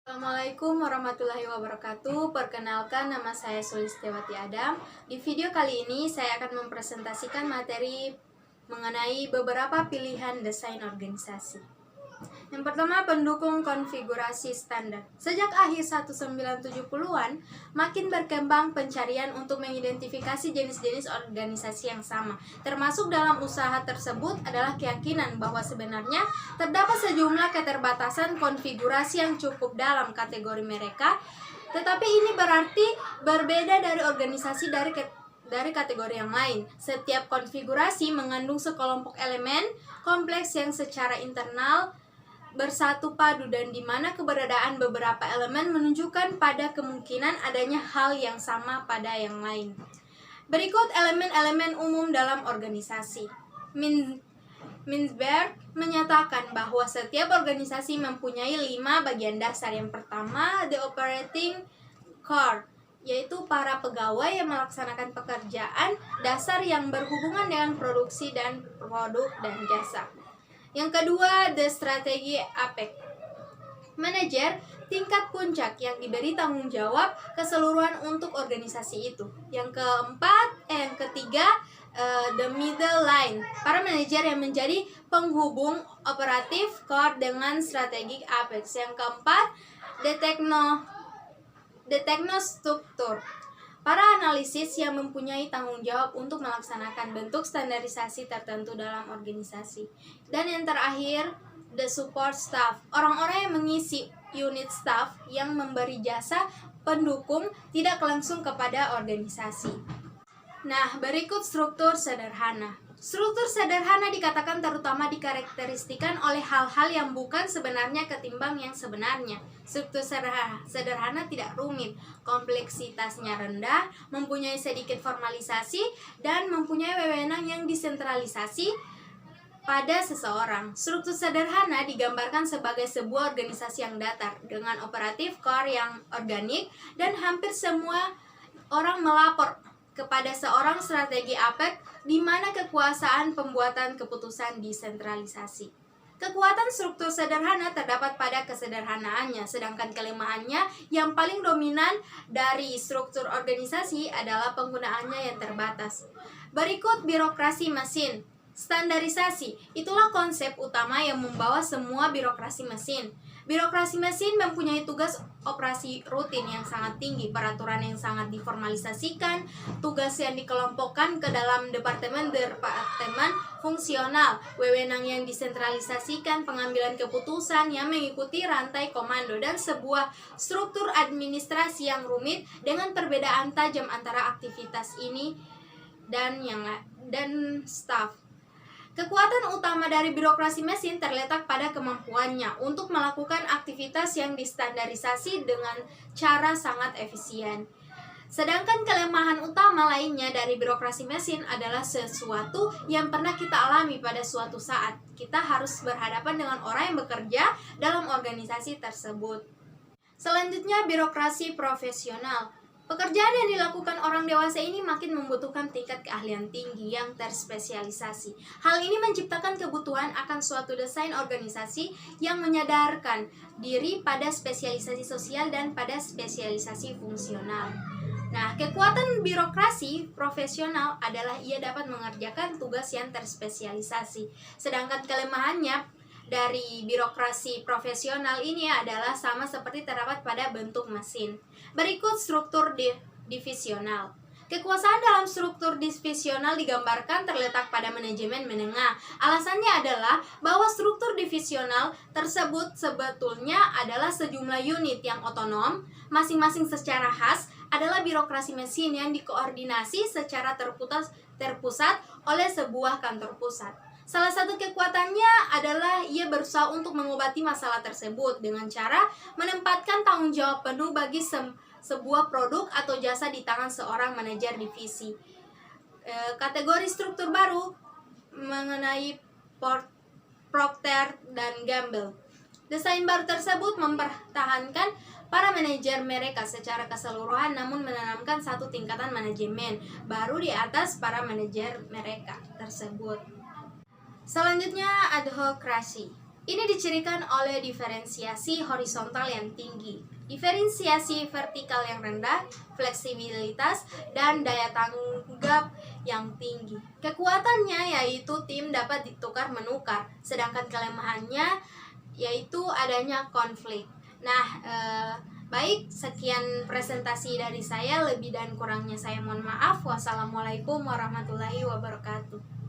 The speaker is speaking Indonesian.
Assalamualaikum warahmatullahi wabarakatuh. Perkenalkan, nama saya Sulistiawati Adam. Di video kali ini saya akan mempresentasikan materi mengenai beberapa pilihan desain organisasi. Yang pertama, pendukung konfigurasi standar. Sejak akhir 1970-an, makin berkembang pencarian untuk mengidentifikasi jenis-jenis organisasi yang sama. Termasuk dalam usaha tersebut adalah keyakinan bahwa sebenarnya terdapat sejumlah keterbatasan konfigurasi yang cukup dalam kategori mereka, tetapi ini berarti berbeda dari organisasi dari kategori yang lain. Setiap konfigurasi mengandung sekelompok elemen kompleks yang secara internal bersatu padu dan di mana keberadaan beberapa elemen menunjukkan pada kemungkinan adanya hal yang sama pada yang lain. Berikut elemen-elemen umum dalam organisasi. Mintzberg menyatakan bahwa setiap organisasi mempunyai 5 bagian dasar. Yang pertama, the operating core, yaitu para pegawai yang melaksanakan pekerjaan dasar yang berhubungan dengan produksi dan produk dan jasa. Yang kedua, the strategy apex, manajer tingkat puncak yang diberi tanggung jawab keseluruhan untuk organisasi itu. Yang ketiga, the middle line, para manajer yang menjadi penghubung operatif core dengan strategic apex. Yang keempat, the technostruktur, para analisis yang mempunyai tanggung jawab untuk melaksanakan bentuk standarisasi tertentu dalam organisasi. Dan yang terakhir, the support staff, orang-orang yang mengisi unit staff yang memberi jasa pendukung tidak langsung kepada organisasi. Nah, berikut struktur sederhana. Struktur sederhana dikatakan terutama dikarakteristikan oleh hal-hal yang bukan sebenarnya ketimbang yang sebenarnya. Struktur sederhana tidak rumit, kompleksitasnya rendah, mempunyai sedikit formalisasi, dan mempunyai wewenang yang disentralisasi pada seseorang. Struktur sederhana digambarkan sebagai sebuah organisasi yang datar, dengan operatif core yang organik, dan hampir semua orang melapor kepada seorang strategi apex di mana kekuasaan pembuatan keputusan disentralisasi. Kekuatan struktur sederhana terdapat pada kesederhanaannya, sedangkan kelemahannya yang paling dominan dari struktur organisasi adalah penggunaannya yang terbatas. Berikut birokrasi mesin. Standarisasi, itulah konsep utama yang membawa semua birokrasi mesin. Birokrasi mesin mempunyai tugas operasi rutin yang sangat tinggi, peraturan yang sangat diformalisasikan, tugas yang dikelompokkan ke dalam departemen fungsional, wewenang yang disentralisasikan, pengambilan keputusan yang mengikuti rantai komando, dan sebuah struktur administrasi yang rumit dengan perbedaan tajam antara aktivitas ini dan staf. Kekuatan utama dari birokrasi mesin terletak pada kemampuannya untuk melakukan aktivitas yang distandarisasi dengan cara sangat efisien. Sedangkan kelemahan utama lainnya dari birokrasi mesin adalah sesuatu yang pernah kita alami pada suatu saat. Kita harus berhadapan dengan orang yang bekerja dalam organisasi tersebut. Selanjutnya, birokrasi profesional. Pekerjaan yang dilakukan orang dewasa ini makin membutuhkan tingkat keahlian tinggi yang terspesialisasi. Hal ini menciptakan kebutuhan akan suatu desain organisasi yang menyadarkan diri pada spesialisasi sosial dan pada spesialisasi fungsional. Nah, kekuatan birokrasi profesional adalah ia dapat mengerjakan tugas yang terspesialisasi. Sedangkan kelemahannya dari birokrasi profesional ini adalah sama seperti terdapat pada bentuk mesin. Berikut struktur divisional. Kekuasaan dalam struktur divisional digambarkan terletak pada manajemen menengah. Alasannya adalah bahwa struktur divisional tersebut sebetulnya adalah sejumlah unit yang otonom, masing-masing secara khas adalah birokrasi mesin yang dikoordinasi secara terpusat oleh sebuah kantor pusat. Salah satu kekuatannya adalah ia berusaha untuk mengobati masalah tersebut dengan cara menempatkan tanggung jawab penuh bagi sebuah produk atau jasa di tangan seorang manajer divisi. Kategori struktur baru mengenai Procter dan Gamble. Desain baru tersebut mempertahankan para manajer mereka secara keseluruhan, namun menanamkan satu tingkatan manajemen baru di atas para manajer mereka tersebut. Selanjutnya, adhokrasi. Ini dicirikan oleh diferensiasi horizontal yang tinggi, diferensiasi vertikal yang rendah, fleksibilitas, dan daya tanggap yang tinggi. Kekuatannya yaitu tim dapat ditukar-menukar, sedangkan kelemahannya yaitu adanya konflik. Nah, baik, sekian presentasi dari saya. Lebih dan kurangnya saya mohon maaf. Wassalamualaikum warahmatullahi wabarakatuh.